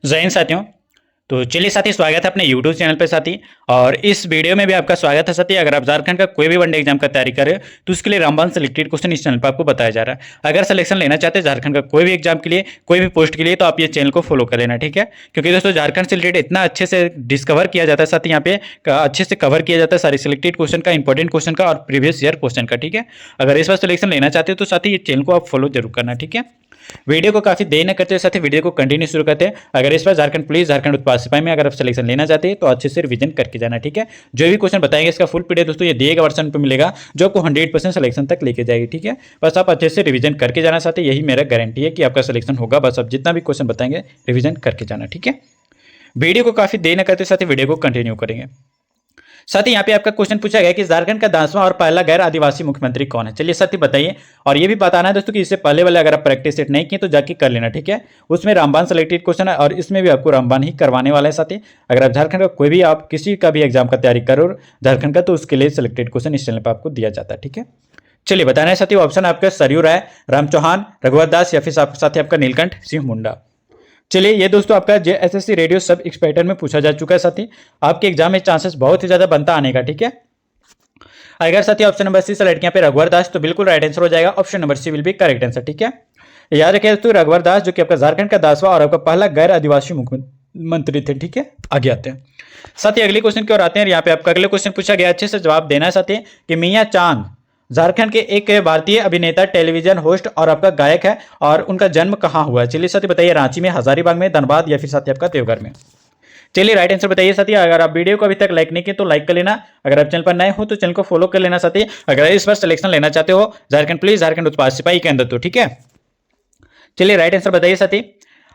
जय हिंद साथियों। तो चलिए साथी, स्वागत है अपने YouTube चैनल पे साथी। और इस वीडियो में भी आपका स्वागत है साथी। अगर आप झारखंड का कोई भी वनडे एग्जाम का तैयारी कर रहे हो तो उसके लिए रामबाण सिलेक्टेड क्वेश्चन इस चैनल पर आपको बताया जा रहा है। अगर सिलेक्शन लेना चाहते हैं झारखंड का कोई भी एग्जाम के लिए, कोई भी पोस्ट के लिए, तो आप ये चैनल को फॉलो कर लेना, ठीक है। क्योंकि दोस्तों झारखंड से रिलेटेड इतना अच्छे से डिस्कवर किया जाता है साथी, यहाँ पे अच्छे से कवर किया जाता है सारे सिलेक्टेड क्वेश्चन का, इंपॉर्टेंट क्वेश्चन का और प्रीवियस ईयर क्वेश्चन का, ठीक है। अगर इस बार सिलेक्शन लेना चाहते हो तो साथी ये चैनल को आप फॉलो जरूर करना, ठीक है। वीडियो को काफी देर न करते साथ ही वीडियो को कंटिन्यू शुरू करते हैं। अगर इस बार झारखंड पुलिस, झारखंड उत्पाद सिपाही में अगर आप सिलेक्शन लेना चाहते हैं तो अच्छे से रिवीजन करके जाना, ठीक है। जो भी क्वेश्चन बताएंगे इसका फुल पीडीएफ दोस्तों ये दिए गए वर्जन पे मिलेगा, जो आपको 100% सिलेक्शन तक लेके जाएगी, ठीक है। बस आप अच्छे से रिवीजन करके जाना चाहते हैं, यही मेरा गारंटी है कि आपका सिलेक्शन होगा। बस आप जितना भी क्वेश्चन बताएंगे रिवीजन करके जाना, ठीक है। वीडियो को काफी देर न करते साथ ही वीडियो को कंटिन्यू करेंगे। साथ ही यहाँ पे आपका क्वेश्चन पूछा गया कि झारखंड का 10वां और पहला गैर आदिवासी मुख्यमंत्री कौन है। चलिए साथ ही बताइए। और ये भी बताना है दोस्तों कि इससे पहले वाले अगर आप प्रैक्टिस सेट नहीं किए तो जाके कर लेना, ठीक है। उसमें रामबाण सिलेक्टेड क्वेश्चन है और इसमें भी आपको रामबाण ही करवाने वाला है साथी। अगर आप झारखंड का कोई भी आप किसी का भी एग्जाम का तैयारी करो झारखंड का, तो उसके लिए सिलेक्टेड क्वेश्चन इस चैनल पर आपको दिया जाता है, ठीक है। चलिए बताना है साथी। ऑप्शन आपका सरयू राय, राम चौहान, रघुवर दास या फिर साथी आपका नीलकंठ सिंह मुंडा। चलिए ये दोस्तों आपका JSSC रेडियो सब एक्सपेक्टर में पूछा जा चुका है साथी। आपके एग्जाम में चांसेस बहुत ही ज्यादा बनता आने का, ठीक है। अगर साथी ऑप्शन नंबर सी सेलेक्ट किया पे रघुवर दास, तो बिल्कुल राइट आंसर हो जाएगा। Option number C will be correct answer, ठीक है। याद रखिए दोस्तों, रघुवर दास जो कि आपका झारखंड का 10वां और आपका पहला गैर आदिवासी मुख्यमंत्री थे, ठीक है। आगे आते हैं साथी अगले क्वेश्चन की ओर आते हैं। यहाँ पे आपका अगले क्वेश्चन पूछा गया, अच्छे से जवाब देना है साथी कि मियां चांग झारखंड के एक भारतीय अभिनेता, टेलीविजन होस्ट और आपका गायक है, और उनका जन्म कहां हुआ है। चलिए साथी बताइए, रांची में, हजारीबाग में, धनबाद या फिर साथी आपका देवघर में। चलिए राइट आंसर बताइए साथी। अगर आप वीडियो को अभी तक लाइक नहीं किए तो लाइक कर लेना। अगर आप चैनल पर नए हो तो चैनल को फॉलो कर लेना साथी। अगर इस बार सिलेक्शन लेना चाहते हो झारखंड पुलिस, झारखंड उत्पाद सिपाही के अंदर, तो ठीक है। चलिए राइट आंसर बताइए साथी।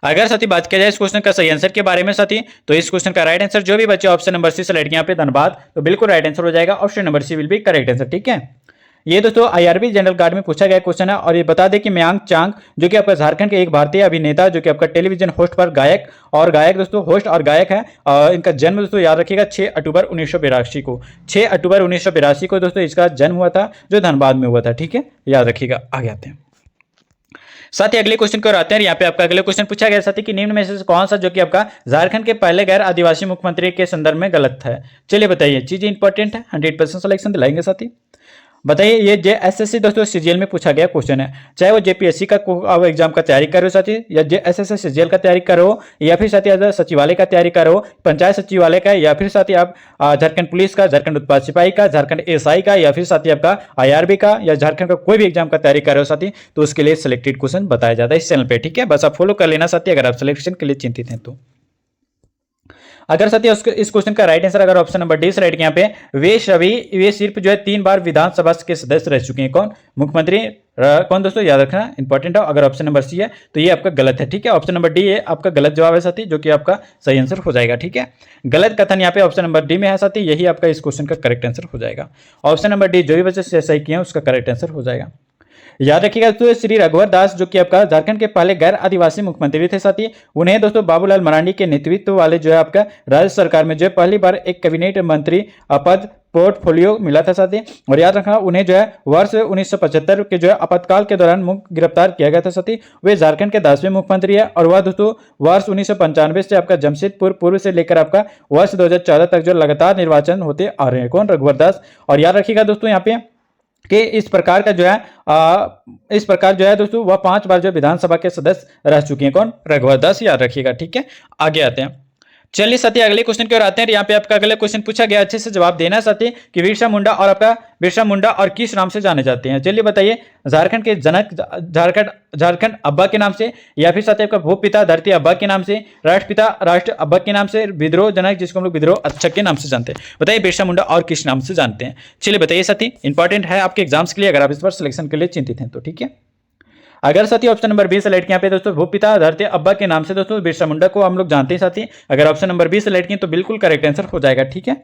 अगर साथी बात किया जाए इस क्वेश्चन का सही आंसर के बारे में साथी, तो इस क्वेश्चन का राइट आंसर जो भी बचे ऑप्शन नंबर सी सेलेक्ट यहाँ पे धनबाद, तो बिल्कुल राइट आंसर हो जाएगा। Option number C will be correct answer, ठीक है। ये दोस्तों IRB जनरल गार्ड में पूछा गया क्वेश्चन है। और ये बता दें कि मयांग चांग जो कि आपका झारखंड के एक भारतीय अभिनेता, जो कि आपका टेलीविजन होस्ट पर गायक दोस्तों, होस्ट और गायक है। और इनका जन्म दोस्तों याद रखिएगा 6 अक्टूबर 1982 को, 6 अक्टूबर 1982 को दोस्तों इसका जन्म हुआ था, जो धनबाद में हुआ था, ठीक है। याद रखिएगा। आगे आते हैं साथ ही अगले क्वेश्चन को आते हैं। यहाँ पे आपका अगले क्वेश्चन पूछा गया साथी कि निम्न में से कौन सा जो कि आपका झारखंड के पहले गैर आदिवासी मुख्यमंत्री के संदर्भ में गलत है। चलिए बताइए, चीजें इंपॉर्टेंट है, 100% सिलेक्शन दिलाएंगे साथी। बताइए, ये JSSC दोस्तों CGL में पूछा गया क्वेश्चन है। चाहे वो JPSC का एग्जाम का तैयारी करो साथी, या JSSC CGL का तैयारी करो, या फिर साथी सचिवालय का तैयारी करो, पंचायत सचिवालय का, या फिर साथी आप झारखंड पुलिस का, झारखंड उत्पाद सिपाही का, झारखंड SI का, या फिर साथी आपका IRB का, या झारखंड का कोई भी एग्जाम का तैयारी करो साथी, तो उसके लिए सिलेक्टेड क्वेश्चन बताया जाता है इस चैनल पे, ठीक है। बस आप फॉलो कर लेना साथी अगर आप सिलेक्शन के लिए चिंतित हैं तो। अगर साथी इस क्वेश्चन का राइट आंसर अगर ऑप्शन नंबर डी से राइट यहाँ पे वे सिर्फ जो है 3 बार विधानसभा के सदस्य रह चुके हैं। कौन? मुख्यमंत्री कौन दोस्तों, याद रखना इंपॉर्टेंट है। अगर ऑप्शन नंबर सी है तो ये आपका गलत है, ठीक है। ऑप्शन नंबर डी है आपका गलत जवाब है साथी, जो कि आपका सही आंसर हो जाएगा, ठीक है। गलत कथन यहाँ पे ऑप्शन नंबर डी में है साथी, यही आपका इस क्वेश्चन का करेक्ट आंसर हो जाएगा। ऑप्शन नंबर डी जो भी बच्चे सही किए हैं उसका करेक्ट आंसर हो जाएगा। याद रखिएगा दोस्तों, श्री रघुवर दास जो कि आपका झारखंड के पहले गैर आदिवासी मुख्यमंत्री थे साथी। उन्हें दोस्तों बाबूलाल मरांडी के नेतृत्व वाले जो है आपका राज्य सरकार में जो है पहली बार एक कैबिनेट मंत्री पद पोर्टफोलियो मिला था साथी। और याद रखना, उन्हें जो है वर्ष 1975 के जो है आपातकाल के दौरान गिरफ्तार किया गया था साथी। वे झारखंड के 10वें मुख्यमंत्री है। और वह दोस्तों वर्ष 1995 से आपका जमशेदपुर पूर्व से लेकर आपका वर्ष 2014 तक जो लगातार निर्वाचन होते आ रहे हैं। कौन? रघुवर दास। और याद रखिएगा दोस्तों यहाँ पे कि इस प्रकार जो है दोस्तों वह 5 बार जो विधानसभा के सदस्य रह चुके हैं। कौन? रघुवर दास। याद रखिएगा, ठीक है। आगे आते हैं। चलिए साथी अगले क्वेश्चन की ओर आते हैं। यहाँ पे आपका अगला क्वेश्चन पूछा गया, अच्छे से जवाब देना साथी कि बिरसा मुंडा और किस नाम से जाने जाते हैं। चलिए बताइए, झारखंड के जनक, झारखंड अब्बा के नाम से, या फिर साथी आपका भूपिता धरती अब्बा के नाम से, राष्ट्रपिता राष्ट्र अब्बा के नाम से, विद्रोह जनक जिसको हम लोग विद्रोह अच्छा के नाम से जानते हैं। बताइए बिरसा मुंडा और किस नाम से जानते हैं। चलिए बताइए साथी, इंपॉर्टेंट है आपके एग्जाम्स के लिए अगर आप इस बार सिलेक्शन के लिए चिंतित हैं तो, ठीक है। अगर साथी ऑप्शन नंबर बी सेलेक्ट किया पे दोस्तों भूपिता धरती अब्बा के नाम से दोस्तों बिरसा मुंडा को हम लोग जानते हैं साथी। अगर ऑप्शन नंबर बी सेलेक्ट किए तो बिल्कुल करेक्ट आंसर हो जाएगा, ठीक है।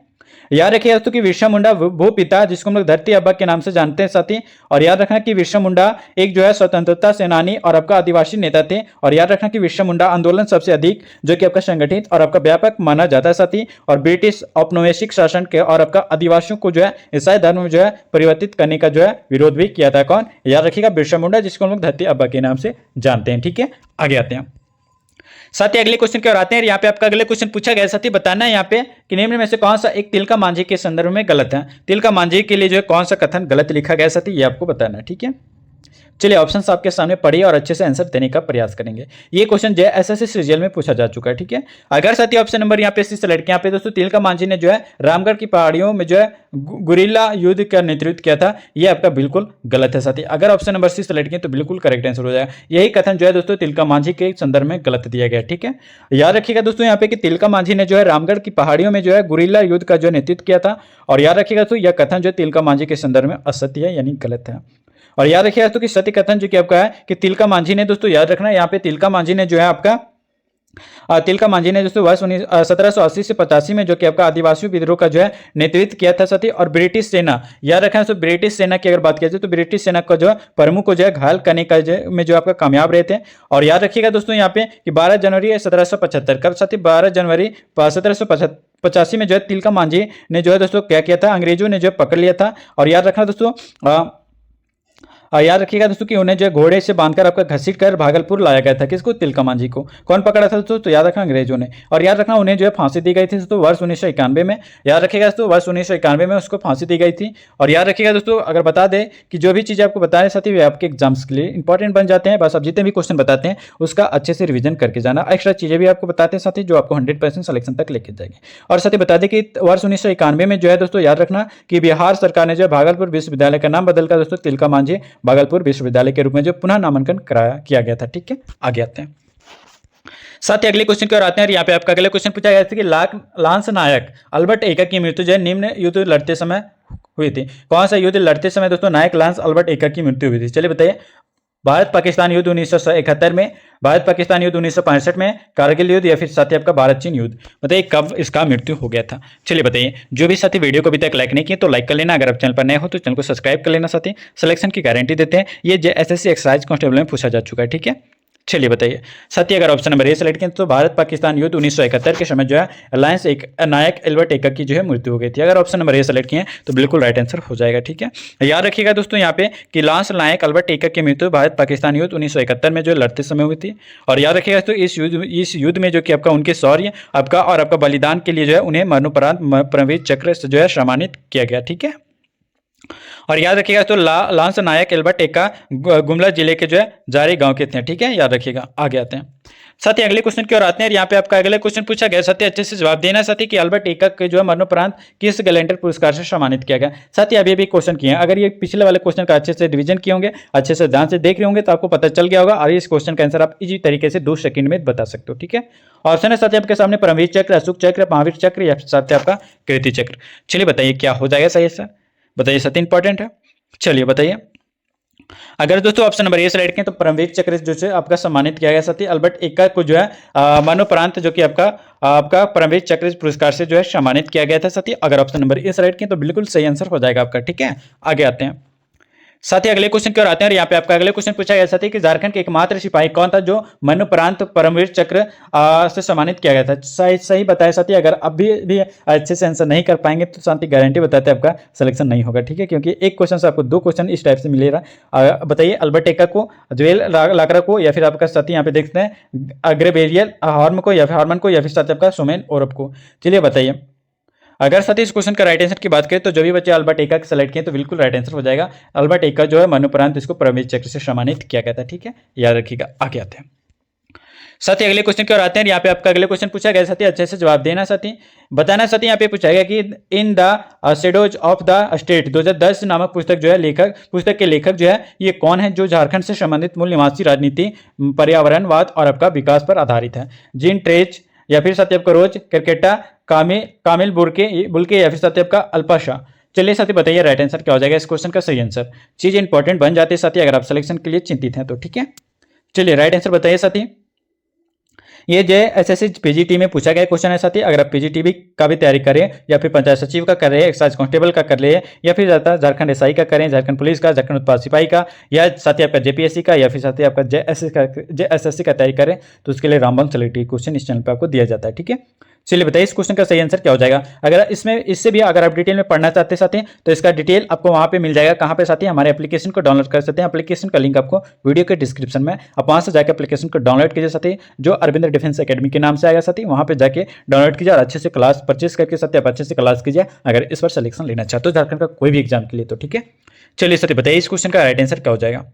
याद रखिए दोस्तों कि बिरसा मुंडा भूपिता जिसको हम लोग धरती अब्बा के नाम से जानते हैं साथी। और याद रखना कि बिरसा मुंडा एक जो है स्वतंत्रता सेनानी और आपका आदिवासी नेता थे। और याद रखना कि बिरसा मुंडा आंदोलन सबसे अधिक जो कि आपका संगठित और आपका व्यापक माना जाता है साथी। और ब्रिटिश औपनिवेशिक शासन के और आपका आदिवासियों को जो है ईसाई धर्म में जो है परिवर्तित करने का जो है विरोध भी किया था। कौन? याद रखिएगा बिरसा मुंडा जिसको हम लोग धरती अब्बा के नाम से जानते हैं, ठीक है। आगे आते हैं। साथ ही अगले क्वेश्चन की ओर आते हैं। यहाँ पे आपका अगले क्वेश्चन पूछा गया साथी, बताना है यहाँ पे कि निम्न में से कौन सा एक तिलका मांझी के संदर्भ में गलत है। तिलका मांझी के लिए जो है कौन सा कथन गलत लिखा गया साथी, ये आपको बताना है। ठीक है, चलिए ऑप्शंस आपके सामने पढ़िए और अच्छे से आंसर देने का प्रयास करेंगे। ये क्वेश्चन जो है एसएससी सीजीएल में पूछा जा चुका है। ठीक है, अगर साथी ऑप्शन नंबर यहाँ पे सी सेलेक्ट किया, यहाँ पे दोस्तों तिलका मांझी ने जो है रामगढ़ की पहाड़ियों में जो है गुरिल्ला युद्ध का नेतृत्व किया था, ये आपका बिल्कुल गलत है साथी। अगर ऑप्शन नंबर सी सेलेक्ट किया तो बिल्कुल करेक्ट आंसर हो जाएगा। यही कथन जो है दोस्तों तिलका मांझी के संदर्भ में गलत दिया गया। ठीक है, याद रखिएगा दोस्तों यहाँ पे कि तिलका मांझी ने जो है रामगढ़ की पहाड़ियों में जो है गुरिल्ला युद्ध का जो नेतृत्व किया था, और याद रखिएगा दोस्तों यह कथन जो तिलका मांझी के संदर्भ में असत्य है यानी गलत है। और याद रखिएगा दोस्तों कि सत्य कथन जो कि आपका है कि तिलका मांझी ने, दोस्तों याद रखना यहाँ पे तिलका मांझी ने जो है आपका तिलका मांझी ने दोस्तों वर्ष 1780 से 85 में जो कि आपका आदिवासी विद्रोह का जो है नेतृत्व किया था साथी। और ब्रिटिश सेना, याद रखना दोस्तों ब्रिटिश सेना की अगर बात किया जाए तो ब्रिटिश सेना का जो है प्रमुख को जो है घायल करने का में जो आपका कामयाब रहे थे। और याद रखिएगा दोस्तों यहाँ पे कि 12 जनवरी 1775 कब साथी, 12 जनवरी 1785 में जो है तिलका मांझी ने जो है दोस्तों क्या किया था, अंग्रेजों ने जो है पकड़ लिया था। और याद रखना दोस्तों याद रखिएगा दोस्तों कि उन्हें जो घोड़े से बांधकर आपका घसीट कर भागलपुर लाया गया था। किसको, तिलका मांझी को। कौन पकड़ा था दोस्तों, तो याद रखना अंग्रेजों ने। और याद रखना उन्हें जो है फांसी दी गई थी दोस्तों वर्ष 1991 में। याद रखिएगा दोस्तों वर्ष 1991 में उसको फांसी दी गई थी। और याद रखिएगा दोस्तों अगर बता दें कि जो भी चीज़ आपको बता रहे साथी वे आपके एग्जाम्स के लिए इंपॉर्टेंट बन जाते हैं। बस आप जितने भी क्वेश्चन बताते हैं उसका अच्छे से रिवीजन करके जाना। एक्स्ट्रा चीज़ें भी आपको बताते हैं साथी जो आपको 100% सिलेक्शन तक लेके जाएंगे। और साथ ही बता दें कि वर्ष 1991 में जो है दोस्तों याद रखना कि बिहार सरकार ने जो है भागलपुर विश्वविद्यालय का नाम बदलकर दोस्तों तिलका मांझी भागलपुर विश्वविद्यालय के रूप में जो पुनः नामांकन किया गया था। ठीक है, आगे आते हैं। साथ ही अगले क्वेश्चन की ओर आते हैं। यहाँ पे आपका अगले क्वेश्चन पूछा गया था कि लांस नायक अल्बर्ट एक्का की मृत्यु जो है निम्न युद्ध लड़ते समय हुई थी। कौन सा युद्ध लड़ते समय दोस्तों नायक लांस अल्बर्ट एक्का की मृत्यु हुई थी। चलिए बताइए, भारत पाकिस्तान युद्ध 1971 में, भारत पाकिस्तान युद्ध 1965 में, कारगिल युद्ध, या फिर साथ ही आपका भारत चीन युद्ध। बताइए कब इसका मृत्यु हो गया था। चलिए बताइए, जो भी साथी वीडियो को अभी तक लाइक नहीं किए तो लाइक कर लेना। अगर आप चैनल पर नए हो तो चैनल को सब्सक्राइब कर लेना साथी। सिलेक्शन की गारंटी देते हैं, ये एसएससी एक्साइज कांस्टेबल में पूछा जा चुका है। ठीक है, चलिए बताइए साथी अगर ऑप्शन नंबर ए सेलेक्ट किया तो भारत पाकिस्तान युद्ध 1971 के समय जो है नायक अल्बर्ट एक्का की जो है मृत्यु हो गई थी। अगर ऑप्शन नंबर ए सेलेक्ट किए तो बिल्कुल राइट आंसर हो जाएगा। ठीक है, याद रखिएगा दोस्तों यहाँ पे कि लांस नायक अल्बर्ट एक्का की मृत्यु भारत पाकिस्तान युद्ध 1971 में जो लड़ते समय हुई थी। और याद रखिएगा तो इस युद्ध में जो कि आपका उनके शौर्य आपका और आपका बलिदान के लिए जो है उन्हें मरणोपरांत परमवीर चक्र से जो है सम्मानित किया गया। ठीक है, और याद रखिएगा तो लांस नायक अल्बर्ट एक्का गुमला जिले के जो है जारी गांव के थे। ठीक है, याद रखिएगा। आगे आते हैं साथी अगले क्वेश्चन की ओर आते हैं। यहाँ पे आपका अगले क्वेश्चन पूछा गया साथी, अच्छे से जवाब देना साथी कि अल्बर्ट एक्का के जो है मरणोपरांत किस गैलेंटर पुरस्कार से सम्मानित किया गया। साथी अभी भी क्वेश्चन किए हैं, अगर ये पिछले वाले क्वेश्चन का अच्छे से रिवीजन किए होंगे, अच्छे से ध्यान से देख रहे होंगे तो आपको पता चल गया होगा और इस क्वेश्चन का आंसर आप इजी तरीके से 2 सेकंड में बता सकते हो। ठीक है, ऑप्शन है साथी आपके सामने परमवीर चक्र, अशोक चक्र, महावीर चक्र, या साथ आपका कीर्ति चक्र। चलिए बताइए क्या हो जाएगा सही आंसर, बताइए साथी इंपॉर्टेंट है। चलिए बताइए, अगर दोस्तों ऑप्शन नंबर ए सेलेक्ट किया तो परमवीर चक्र जो है आपका सम्मानित किया गया साथी अल्बर्ट एक्का को जो है मरणोपरांत जो कि आपका परमवीर चक्र पुरस्कार से जो है सम्मानित किया गया था साथी। अगर ऑप्शन नंबर ए सेलेक्ट किया तो बिल्कुल सही आंसर हो जाएगा आपका। ठीक है, आगे आते हैं साथी अगले क्वेश्चन की ओर आते हैं। और यहाँ पे आपका अगले क्वेश्चन पूछा गया साथी कि झारखंड के एकमात्र सिपाही कौन था जो मरणोपरांत परमवीर चक्र से सम्मानित किया गया था। सही बताया साथी। अगर अभी भी अच्छे से आंसर नहीं कर पाएंगे तो साथी गारंटी बताते हैं आपका सिलेक्शन नहीं होगा। ठीक है, क्योंकि एक क्वेश्चन से आपको 2 क्वेश्चन इस टाइप से मिलेगा। बताइए अल्बर्ट एक्का को, ज्वेल लाकरा को, या फिर आपका साथी यहाँ पे देखते हैं अग्रवेरियल हॉर्म को, या फिर हार्मन को, या फिर साथी आपका सोमेन ओरब को। चलिए बताइए, अगर साथी इस क्वेश्चन का राइट आंसर की बात करें तो जो भी बच्चे अल्बर्ट एक्का सेलेक्ट किए तो बिल्कुल राइट आंसर हो जाएगा। अल्बर्ट एक्का जो है मरणोपरांत इसको परमवीर चक्र से सम्मानित किया गया था। ठीक है, याद रखिएगा। आगे आते हैं साथी अगले क्वेश्चन की ओर आते हैं। यहाँ पे आपका अगले क्वेश्चन पूछा गया साथी, अच्छे से जवाब देना साथी, बताना साथी। यहाँ पे पूछा गया कि in the shadows of the state 2010 नामक पुस्तक जो है पुस्तक के लेखक जो है ये कौन है जो झारखंड से संबंधित मूल निवासी राजनीति, पर्यावरणवाद और आपका विकास पर आधारित है। जीन ट्रेज, या फिर साथी आपका रोज क्रिकेटा, कामिल बुल्के, या फिर साथी आपका अल्पाशा। चलिए साथी बताइए राइट आंसर क्या हो जाएगा इस क्वेश्चन का सही आंसर। चीज इंपॉर्टेंट बन जाती है साथी अगर आप सिलेक्शन के लिए चिंतित हैं तो। ठीक है, चलिए राइट आंसर बताइए साथी। ये जो एसएससी पीजीटी में पूछा गया क्वेश्चन है साथी। अगर आप पीजीटी का भी तैयारी करें, या फिर पंचायत सचिव का कर रहे हैं, एक्साइज कांस्टेबल का कर रहे, या फिर झारखंड एसआई का करें, झारखंड पुलिस का, झारखंड उत्पाद सिपाही का, या साथी आपका जेपीएससी का, या फिर साथी आपका जेएसएससी का तैयारी करें तो उसके लिए रामबन सेलेक्टिव क्वेश्चन इस चैनल पर आपको दिया जाता है। ठीक है, चलिए बताइए इस क्वेश्चन का सही आंसर क्या हो जाएगा। अगर इसमें इससे भी अगर आप डिटेल में पढ़ना चाहते साथी तो इसका डिटेल आपको वहां पे मिल जाएगा। कहां पे साथी? हमारे एप्लीकेशन को डाउनलोड कर सकते हैं। एप्लीकेशन का लिंक आपको वीडियो के डिस्क्रिप्शन में, आप वहां से जाकर एप्लीकेशन को डाउनलोड कीजिए साथी, जो अरविंद डिफेंस एकेडमी के नाम से आएगा साथी। वहां पे जाके डाउनलोड कीजिए और अच्छे से क्लास परचेस करके साथी आप अच्छे से क्लास कीजिए अगर इस बार सिलेक्शन लेना चाहते हो झारखंड का कोई भी एग्जाम के लिए तो। ठीक है, चलिए साथी बताइए इस क्वेश्चन का राइट आंसर क्या हो जाएगा।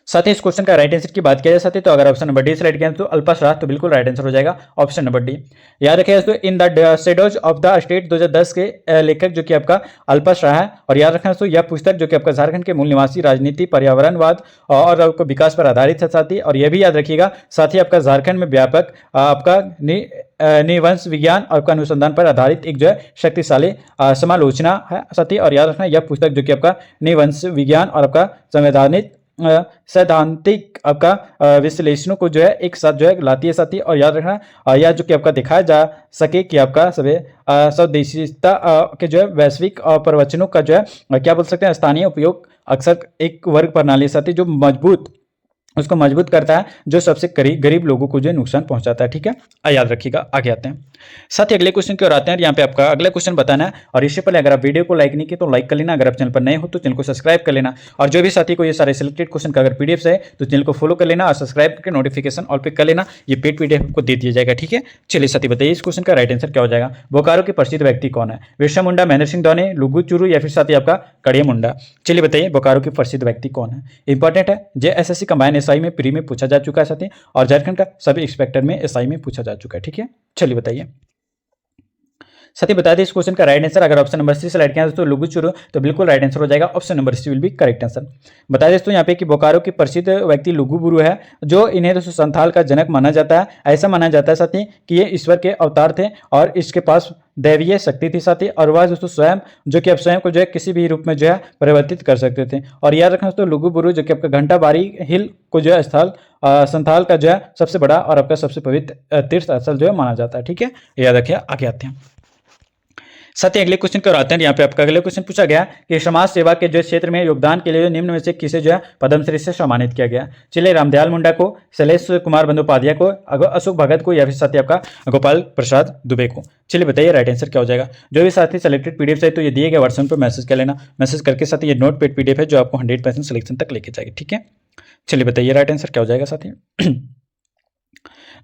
साथ ही इस क्वेश्चन का राइट आंसर की बात किया जाए साथी तो अगर ऑप्शन नंबर डी सेलेक्ट किया तो अल्पश्राह तो बिल्कुल राइट आंसर हो जाएगा ऑप्शन नंबर डी। याद रखिए दोस्तों, in the shadows of the state 2010 के लेखक जो कि आपका अल्पश्राह है। और याद रखना दोस्तों, यह पुस्तक जो कि आपका झारखंड के मूल निवासी राजनीति, पर्यावरणवाद और आपको विकास पर आधारित है साथी। और यह भी याद रखिएगा साथ ही आपका झारखंड में व्यापक आपका निवंश विज्ञान और आपका अनुसंधान पर आधारित एक जो है शक्तिशाली समालोचना है साथी। और याद रखना यह पुस्तक जो कि आपका निवंश विज्ञान और आपका संवैधानिक सैद्धांतिक आपका विश्लेषणों को जो है एक साथ जो है लाती है साथी। और याद रखना यह जो कि आपका दिखाया जा सके कि आपका सभी स्वदेशीता के जो है वैश्विक प्रवचनों का जो है क्या बोल सकते हैं स्थानीय उपयोग अक्सर एक वर्ग प्रणाली साथी जो उसको मजबूत करता है, जो सबसे गरीब लोगों को जो नुकसान पहुंचाता है। ठीक है, याद रखिएगा। आगे आते हैं साथ ही अगले क्वेश्चन की ओर आते हैं। यहाँ पे आपका अगला क्वेश्चन बताना है और इससे पहले अगर आप वीडियो को लाइक नहीं किए तो लाइक कर लेना। अगर आप चैनल पर नए हो तो चैनल को सब्सक्राइब कर लेना। और जो भी साथी को ये सारे सिलेक्टेड क्वेश्चन का अगर पीडीएफ है तो चैनल को फॉलो कर लेना और सब्सक्राइब करके नोटिफिकेशन ऑल पे कर लेना। ये पेड पीडीएफ आपको दे दिया जाएगा। ठीक है, चलिए साथी बताइए इस क्वेश्चन का राइट आंसर क्या हो जाएगा। बोकारो के प्रसिद्ध व्यक्ति कौन है? बिरसा मुंडा, महेंद्र सिंह धोनी, लुगु चुरु या फिर साथी आपका कड़िया मुंडा। चलिए बताइए बोकारो के प्रसिद्ध व्यक्ति कौन है। इंपॉर्टेंट है, जेएसएससी कंबाइंड एसआई में प्री में पूछा जा चुका है साथी और झारखंड का सभी इंस्पेक्टर में एसआई में पूछा जा चुका है। ठीक है, चलिए बताइए साथी बता दें इस क्वेश्चन का राइट आंसर। अगर ऑप्शन नंबर सी सेलेक्ट किया तो लुगु चुरु तो बिल्कुल राइट आंसर हो जाएगा। Option number C will be correct answer. बता दें दोस्तों यहाँ पे कि बोकारो की प्रसिद्ध व्यक्ति लुगु बुरु है, जो इन्हें दोस्तों संथाल का जनक माना जाता है। ऐसा माना जाता है साथी कि ये ईश्वर के अवतार थे और इसके पास दैवीय शक्ति थी साथी। और वह दोस्तों स्वयं जो कि आप स्वयं को जो है किसी भी रूप में जो है परिवर्तित कर सकते थे। और याद रखना दोस्तों लुगु बुरु जो कि आपका घंटा बारी हिल को जो है स्थल संथाल का जो है सबसे बड़ा और आपका सबसे पवित्र तीर्थ स्थल जो है माना जाता है। ठीक है, याद रखिए। आगे आते हैं साथ ही अगले क्वेश्चन को आते हैं। यहाँ पे आपका अगले क्वेश्चन पूछा गया कि समाज सेवा के जो क्षेत्र में योगदान के लिए निम्न में से किसे जो है पद्मश्री से सम्मानित किया गया। चलिए रामदयाल मुंडा को, शैलेश कुमार बंदोपाध्याय को, अशोक भगत को या फिर साथी आपका गोपाल प्रसाद दुबे को। चलिए बताइए राइट आंसर क्या हो जाएगा। जो भी साथी सेलेक्टेड पीडीएफ है तो ये दिए गए वर्सन पर मैसेज कर लेना। मैसेज करके साथ ये नोट पेड पीडीएफ है जो आपको 100% सिलेक्शन तक लेके जाएगी। ठीक है, चलिए बताइए राइट आंसर क्या हो जाएगा साथी।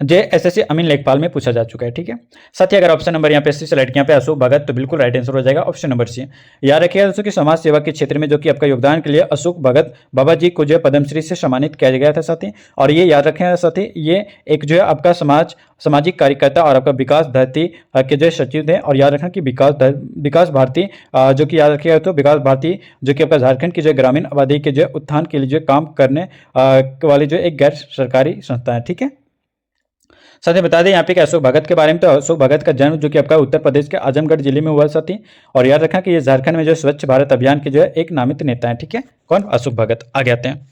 जेएसएससी अमीन लेखपाल में पूछा जा चुका है। ठीक है, साथ ही अगर ऑप्शन नंबर यहाँ पे सी सेलेक्ट यहाँ पे अशोक भगत तो बिल्कुल राइट आंसर हो जाएगा ऑप्शन नंबर सी। याद रखिएगा दोस्तों कि समाज सेवा के क्षेत्र में जो कि आपका योगदान के लिए अशोक भगत बाबा जी को जो है पद्मश्री से सम्मानित किया गया था साथी। और ये याद रखें साथी ये एक जो है आपका सामाजिक कार्यकर्ता और आपका विकास धरती के जो सचिव थे। और याद रखना कि विकास भारती जो कि याद रखिएगा तो विकास भारती जो कि आपका झारखंड की जो ग्रामीण आबादी के जो उत्थान के लिए जो काम करने वाली जो एक गैर सरकारी संस्था है। ठीक है, साथ ही बता दें यहाँ पे कि अशोक भगत के बारे में तो अशोक भगत का जन्म जो कि आपका उत्तर प्रदेश के आजमगढ़ जिले में हुआ साथी। और याद रखना कि ये झारखंड में जो स्वच्छ भारत अभियान के जो है एक नामित नेता है। ठीक है, कौन? अशोक भगत। आगे आते हैं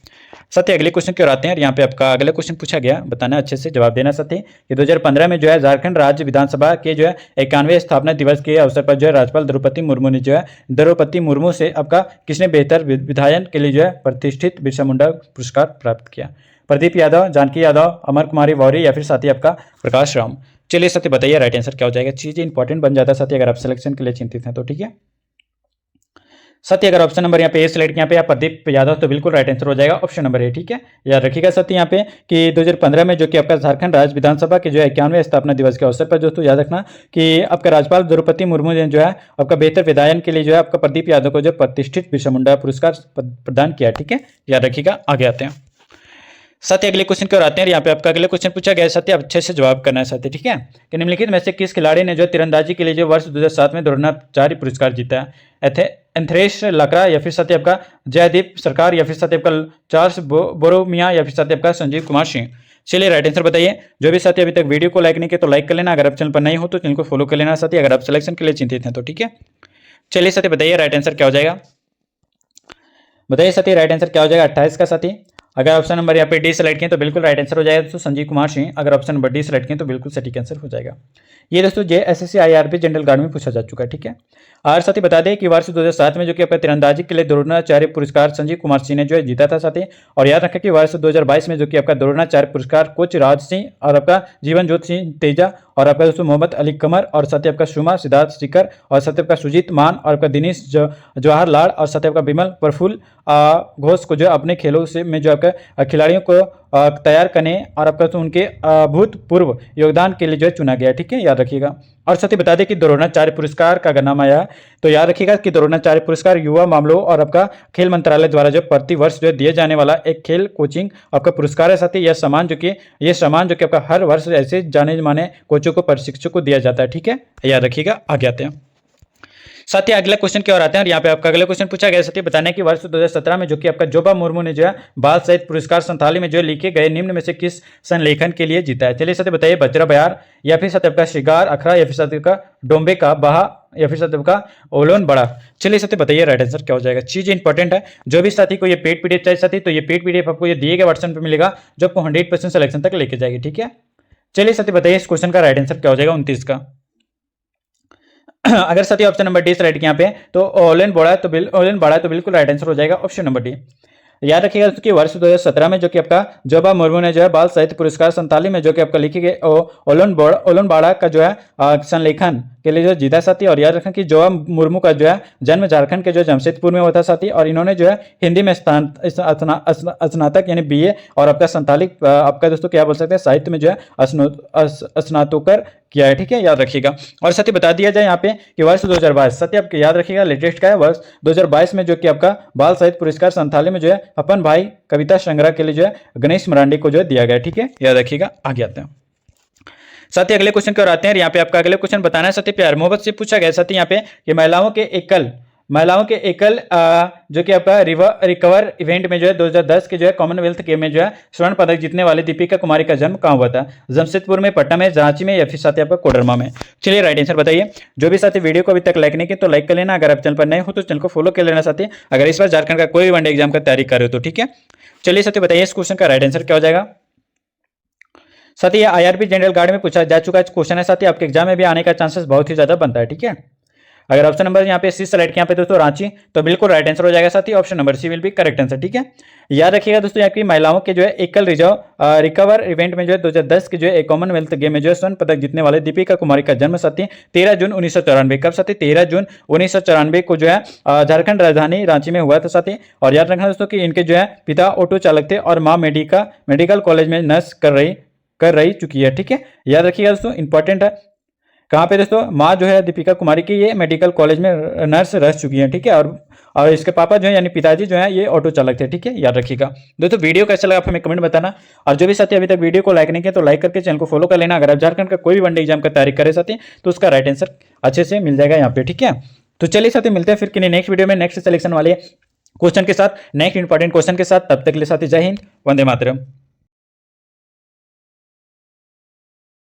साथी अगले क्वेश्चन की ओर आते हैं। यहाँ पे आपका अगला क्वेश्चन पूछा गया, बताना अच्छे से जवाब देना साथी। ये 2015 में जो है झारखंड राज्य विधानसभा के जो है 91वें स्थापना दिवस के अवसर पर जो है राज्यपाल द्रौपदी मुर्मू ने जो है द्रौपदी मुर्मू से आपका किसने बेहतर विधायन के लिए जो है प्रतिष्ठित बिरसा मुंडा पुरस्कार प्राप्त किया? प्रदीप यादव, जानकी यादव, अमर कुमारी वौरी या फिर साथी आपका प्रकाश राम। चलिए साथी बताइए राइट आंसर क्या हो जाएगा। चीजें इंपॉर्टेंट बन जाता है साथी अगर आप सिलेक्शन के लिए चिंतित हैं तो। ठीक है, साथी अगर ऑप्शन नंबर यहाँ पे ए सिलेक्ट यहाँ पे प्रदीप यादव तो बिल्कुल राइट आंसर हो जाएगा ऑप्शन नंबर ए। ठीक है, याद रखिएगा साथी यहाँ पे कि 2015 में जो कि आपका झारखंड राज्य विधानसभा के जो 91वें स्थापना दिवस के अवसर पर दोस्तों याद रखना कि आपका राज्यपाल द्रौपदी मुर्मू ने जो है आपका बेहतर विधायन के लिए जो है आपका प्रदीप यादव को जो प्रतिष्ठित बिरसा मुंडा पुरस्कार प्रदान किया। ठीक है, याद रखिएगा। आगे आते हैं साथी अगले क्वेश्चन की ओर आते हैं। यहाँ पे आपका अगले क्वेश्चन पूछा गया साथी अच्छे से जवाब करना है साथी। ठीक है, कि निम्नलिखित में से किस खिलाड़ी ने जो तीरंदाजी के लिए जो वर्ष 2007 में द्रोणाचार्य पुरस्कार जीता है? एंथ्रेस लाकरा या फिर साथी आपका जयदीप सरकार या फिर साथी आपका चार्ल्स बोरोमिया या फिर साथी आपका संजीव कुमार सिंह। चलिए राइट आंसर बताइए। जो भी साथी अभी तक वीडियो को लाइक नहीं किया तो लाइक कर लेना। अगर आप चैनल पर नहीं हो तो चैनल को फॉलो कर लेना साथी अगर आप सिलेक्शन के लिए चिंतित हैं तो। ठीक है, चलिए साथी बताइए राइट आंसर क्या हो जाएगा। बताइए साथी राइट आंसर क्या हो जाएगा 28 का साथी। अगर ऑप्शन नंबर यहाँ पे डी सेलेक्ट किए तो बिल्कुल राइट आंसर हो जाएगा तो संजीव कुमार सिंह। अगर ऑप्शन नंबर डी सेलेक्ट किए तो बिल्कुल सटीक आंसर हो जाएगा। ये दोस्तों जेएसएससी आईआरबी जनरल गार्ड में पूछा जा चुका है। ठीक है, और साथी बता दें कि वर्ष 2007 में जो कि आपका तीरंदाजी के लिए द्रोणाचार्य पुरस्कार संजीव कुमार सिंह ने जो है जीता था साथी। और याद रखें कि वर्ष 2022 में जो कि आपका द्रोणाचार्य पुरस्कार कोच राज सिंह और आपका जीवन ज्योति सिंह तेजा और आपका दोस्तों मोहम्मद अली कमर, और साथ ही आपका शुमा सिद्धार्थ शिखर, और साथ ही आपका सुजीत मान, और आपका दिनेश जवाहरलाल, और साथ ही आपका विमल प्रफुल्ल घोष को जो अपने खेलों से में जो आपका खिलाड़ियों को तैयार करने और आपका तो उनके भूतपूर्व योगदान के लिए जो है चुना गया। ठीक है, याद रखिएगा। और साथ ही बता दें कि द्रोणाचार्य पुरस्कार का अगर नाम आया तो याद रखिएगा कि द्रोणाचार्य पुरस्कार युवा मामलों और आपका खेल मंत्रालय द्वारा जो प्रति वर्ष जो दिए जाने वाला एक खेल कोचिंग आपका पुरस्कार है। साथ ही यह सम्मान जो कि आपका हर वर्ष ऐसे जाने माने कोचों को प्रशिक्षकों को दिया जाता है। ठीक है, याद रखिएगा। आगे आते हैं। साथ ही अगले क्वेश्चन की ओर आते हैं और यहाँ पे आपका अगला क्वेश्चन पूछा गया। साथ ही बताने कि वर्ष 2017 में जो कि आपका जोबा मुर्मू ने जो है बाल साहित्य पुरस्कार संथाली में जो लिखे गए निम्न में से किस संलेखन के लिए जीता है। चलिए साथ बताइए, बजरा बयार, या फिर साथ आपका शिगार अखरा, या फिर साथ आपका डोंबे का बहा, या फिर साथ आपका ओलोन बड़ा। चलिए साथी बताइए राइट आंसर क्या हो जाएगा। चीज इंपॉर्टेंट है, जो भी साथी को ये पेड पीडीएफ चाहिए साथी, तो ये पेड पीडीएफ आपको ये दिए गए वर्जन पे मिलेगा जो आपको 100% सिलेक्शन तक लेके जाएगी। ठीक है, चलिए साथी बताइए इस क्वेश्चन का राइट आंसर क्या हो जाएगा 29 का। अगर साथी ऑप्शन नंबर डी राइट यहाँ पे तो ओलेन बड़ा तो बिल्कुल राइट आंसर हो जाएगा ऑप्शन नंबर डी। याद रखिएगा कि वर्ष 2017 में जो कि आपका जोबा मुर्मू ने जो है बाल साहित्य पुरस्कार संताली में जो कि आपका लिखे गए ओलन बाड़ा का जो है संलेखन के लिए जो जीता साथी। और याद रखें कि जोबा मुर्मू का जो है जन्म झारखंड के जो जमशेदपुर में हुआ था साथी, और इन्होंने जो है हिंदी में स्नातक यानी बीए और आपका संताली आपका दोस्तों क्या बोल सकते हैं साहित्य में जो है स्नातकोत्तर किया है। ठीक है, याद रखिएगा। और साथ ही बता दिया जाए यहाँ पे कि वर्ष 2022 साथ ही आपको याद रखिएगा लेटेस्ट का है वर्ष 2022 में जो कि आपका बाल साहित्य पुरस्कार संथाली में जो है अपन भाई कविता संग्रह के लिए जो है गणेश मरांडी को जो है दिया गया। ठीक है, याद रखिएगा। आगे आते हैं। साथ ही अगले क्वेश्चन की ओर आते हैं। यहाँ पे आपका अगले क्वेश्चन बताना है साथी प्यार मोहब्बत से पूछा गया साथी यहाँ पे कि महिलाओं के एकल जो कि आपका रिकवर इवेंट में जो है 2010 के जो है कॉमनवेल्थ गेम में जो है स्वर्ण पदक जीतने वाली दीपिका कुमारी का जन्म कहाँ हुआ था। जमशेदपुर में, पटना में, रांची में, या फिर साथी आपका कोडरमा में। चलिए राइट आंसर बताइए। जो भी साथी वीडियो को अभी तक लाइक नहीं किया तो लाइक कर लेना। अगर आप चैनल पर नए हो तो चैनल को फॉलो कर लेना साथी, अगर इस बार झारखंड का कोई भी वनडे एग्जाम का तैयारी कर रहे हो तो। ठीक है, चलिए साथी बताइए इस क्वेश्चन का राइट आंसर क्या हो जाएगा। साथी आईआरबी जनरल गार्ड में पूछा जा चुका क्वेश्चन है साथी, आपके एग्जाम में भी आने का चांसेस बहुत ही ज्यादा बनता है। ठीक है, अगर ऑप्शन नंबर यहाँ पे सी सेलेक्ट किया पे दोस्तों रांची तो बिल्कुल राइट आंसर हो जाएगा साथी, option number C will be correct answer. ठीक है, याद रखिएगा दोस्तों यहाँ की महिलाओं के जो है एकल रिकवर इवेंट में जो है 2010 के जो है कॉमनवेल्थ गेम में जो है स्वर्ण पदक जीतने वाले दीपिका कुमारी का जन्म साथी 13 जून 1994 कब साथी 13 जून 1994 को जो है झारखंड राजधानी रांची में हुआ था साथी। और याद रखना दोस्तों कि इनके जो है पिता ऑटो चालक थे और माँ मेडिकल कॉलेज में नर्स कर रही चुकी है। ठीक है, याद रखिएगा दोस्तों इंपॉर्टेंट है। कहाँ पे दोस्तों, माँ जो है दीपिका कुमारी की ये मेडिकल कॉलेज में नर्स रह चुकी है। ठीक है, और इसके पापा जो है यानी पिताजी जो है ये ऑटो चालक थे। ठीक है, याद रखिएगा। दोस्तों वीडियो कैसा लगा आप हमें कमेंट बताना, और जो भी साथी अभी तक वीडियो को लाइक नहीं किया तो लाइक करके चैनल को फॉलो कर लेना। अगर आप झारखंड का कोई भी वनडे एग्जाम का तैयारी करे साथी तो उसका राइट आंसर अच्छे से मिल जाएगा यहाँ पे। ठीक है, तो चलिए साथी मिलते हैं फिर किन्हीं नेक्स्ट वीडियो में नेक्स्ट सिलेक्शन वाले क्वेश्चन के साथ, नेक्स्ट इंपॉर्टेंट क्वेश्चन के साथ। तब तक के लिए साथी जय हिंद, वंदे मातरम।